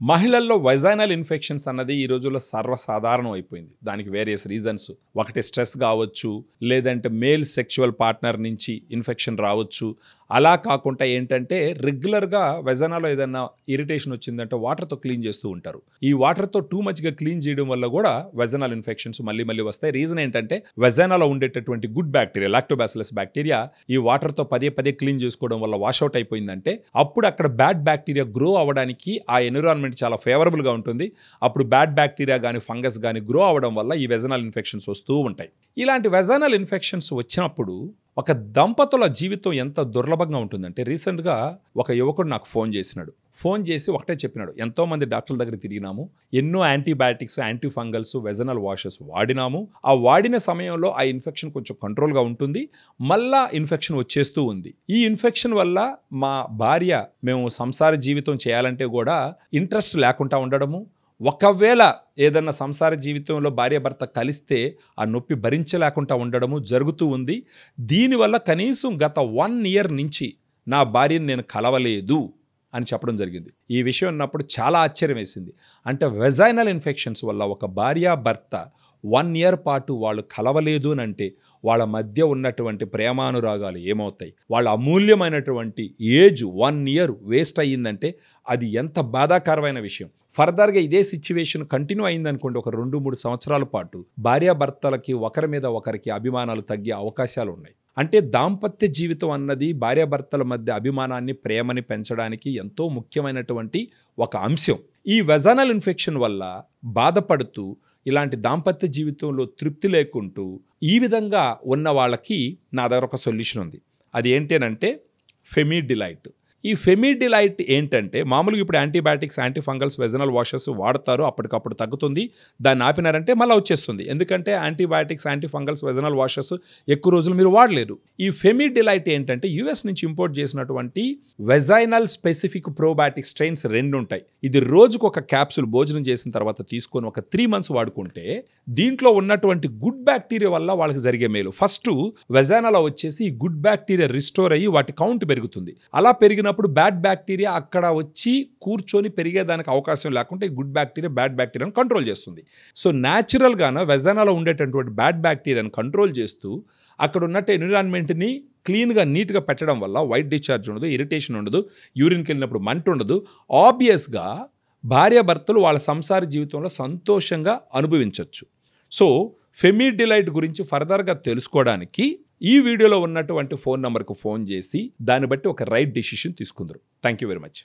మహిళల్లో వైజైనల్ ఇన్ఫెక్షన్స్ అన్నది ఈ రోజుల్లో సర్వసాధారణం అయిపోయింది. దానికి వేరియస్ రీజన్స్. ఒకటి స్ట్రెస్ కావచ్చు, లేదంటే మేల్ సెక్షువల్ పార్ట్నర్ నుంచి ఇన్ఫెక్షన్ రావచ్చు. అలా కాకుండా ఏంటంటే రెగ్యులర్గా వెజనాలో ఏదైనా ఇరిటేషన్ వచ్చిందంటే వాటర్తో క్లీన్ చేస్తూ ఉంటారు. ఈ వాటర్తో టూ మచ్గా క్లీన్ చేయడం వల్ల కూడా వెజనల్ ఇన్ఫెక్షన్స్ మళ్ళీ వస్తాయి. రీజన్ ఏంటంటే వెజనాలో ఉండేటటువంటి గుడ్ బ్యాక్టీరియా, లాక్టోబాసిలస్ బ్యాక్టీరియా ఈ వాటర్తో పదే క్లీన్ చేసుకోవడం వల్ల వాష్అవుట్ అయిపోయిందంటే అప్పుడు అక్కడ బ్యాడ్ బ్యాక్టీరియా గ్రో అవ్వడానికి ఆ ఎన్విరాన్మెంట్ చాలా ఫేవరబుల్గా ఉంటుంది. అప్పుడు బ్యాడ్ బ్యాక్టీరియా కానీ ఫంగస్ కానీ గ్రో అవ్వడం వల్ల ఈ వెజనల్ ఇన్ఫెక్షన్స్ వస్తూ ఉంటాయి. ఇలాంటి వెజనల్ ఇన్ఫెక్షన్స్ వచ్చినప్పుడు ఒక దంపతుల జీవితం ఎంత దుర్లభంగా ఉంటుందంటే, రీసెంట్గా ఒక యువకుడు నాకు ఫోన్ చేసి ఒకటే చెప్పినాడు. ఎంతోమంది డాక్టర్ల దగ్గర తిరిగినాము, ఎన్నో antibiotics, anti fungals, vaginal washes వాడినాము. ఆ వాడిన సమయంలో ఆ ఇన్ఫెక్షన్ కొంచెం కంట్రోల్గా ఉంటుంది, మళ్ళా ఇన్ఫెక్షన్ వచ్చేస్తూ ఉంది. ఈ ఇన్ఫెక్షన్ వల్ల మా భార్య మేము సంసార జీవితం చేయాలంటే కూడా ఇంట్రెస్ట్ లేకుండా ఉండడము, ఒకవేళ ఏదన్నా సంసార జీవితంలో భార్యాభర్త కలిస్తే ఆ నొప్పి భరించలేకుండా ఉండడము జరుగుతూ ఉంది. దీనివల్ల కనీసం గత 1 year నుంచి నా భార్యను నేను కలవలేదు అని చెప్పడం జరిగింది. ఈ విషయం ఉన్నప్పుడు చాలా ఆశ్చర్యం వేసింది. అంటే వెజైనల్ ఇన్ఫెక్షన్స్ వల్ల ఒక భార్యాభర్త 1 year పాటు వాళ్ళు కలవలేదు అని అంటే వాళ్ళ మధ్య ఉన్నటువంటి ప్రేమానురాగాలు ఏమవుతాయి? వాళ్ళ అమూల్యమైనటువంటి ఏజ్ 1 year వేస్ట్ అయ్యిందంటే అది ఎంత బాధాకరమైన విషయం. ఫర్దర్గా ఇదే సిచ్యువేషన్ కంటిన్యూ అయిందనుకోండి, ఒక 2-3 సంవత్సరాల పాటు భార్యాభర్తలకి ఒకరి మీద ఒకరికి అభిమానాలు తగ్గే అవకాశాలు ఉన్నాయి. అంటే దాంపత్య జీవితం అన్నది భార్యాభర్తల మధ్య అభిమానాన్ని, ప్రేమని పెంచడానికి ఎంతో ముఖ్యమైనటువంటి ఒక అంశం. ఈ వెజనల్ ఇన్ఫెక్షన్ వల్ల బాధపడుతూ ఇలాంటి దాంపత్య జీవితంలో తృప్తి లేకుంటూ ఈ విధంగా ఉన్న వాళ్ళకి నా దగ్గర ఒక సొల్యూషన్ ఉంది. అది ఏంటంటే ఫెమిడిలైట్. ఈ ఫెమిడిలైట్ ఏంటంటే మామూలుగా ఇప్పుడు antibiotics, anti fungals, vaginal washes వాడతారు, అప్పటికప్పుడు తగ్గుతుంది. దాన్ని ఆపినారంటే మళ్ళీ వచ్చేస్తుంది. ఎందుకంటే antibiotics, anti fungals, vaginal washes ఎక్కువ రోజులు మీరు వాడలేరు. ఈ ఫెమిడిలైట్ ఏంటంటే యుఎస్ నుంచి ఇంపోర్ట్ చేసినటువంటి వెజైనల్ స్పెసిఫిక్ ప్రోబయాటిక్ స్ట్రెయిన్స్ 2 ఉంటాయి. ఇది రోజుకు ఒక క్యాప్సూల్ భోజనం చేసిన తర్వాత తీసుకొని ఒక 3 months వాడుకుంటే దీంట్లో ఉన్నటువంటి గుడ్ బ్యాక్టీరియా వల్ల వాళ్ళకి జరిగే మేలు. ఫస్ట్ వెజైనాలో వచ్చేసి ఈ గుడ్ బ్యాక్టీరియా రిస్టోర్ అయ్యి వాటి కౌంట్ పెరుగుతుంది. అలా పెరిగినప్పుడు బ్యాడ్ బ్యాక్టీరియా అక్కడ వచ్చి కూర్చొని పెరిగేదానికి అవకాశం లేకుండా ఈ గుడ్ బ్యాక్టీరియా బ్యాడ్ బ్యాక్టీరియాను కంట్రోల్ చేస్తుంది. సో న్యాచురల్గానే వెజైనాలో ఉండేటటువంటి బ్యాడ్ బ్యాక్టీరియాను కంట్రోల్ చేస్తూ అక్కడ ఉన్నట్టు ఎన్విరాన్మెంట్ని క్లీన్గా, నీట్గా పెట్టడం వల్ల వైట్ డిశ్చార్జ్ ఉండదు, ఇరిటేషన్ ఉండదు, యూరిన్కి వెళ్ళినప్పుడు మంట ఉండదు. ఆబ్వియస్గా భార్యాభర్తలు వాళ్ళ సంసార జీవితంలో సంతోషంగా అనుభవించవచ్చు. సో ఫెమిడిలైట్ గురించి ఫర్దర్గా తెలుసుకోవడానికి ఈ వీడియోలో ఉన్నటువంటి ఫోన్ నెంబర్కు ఫోన్ చేసి దాన్ని బట్టి ఒక రైట్ డెసిషన్ తీసుకుందరు. Thank you very much.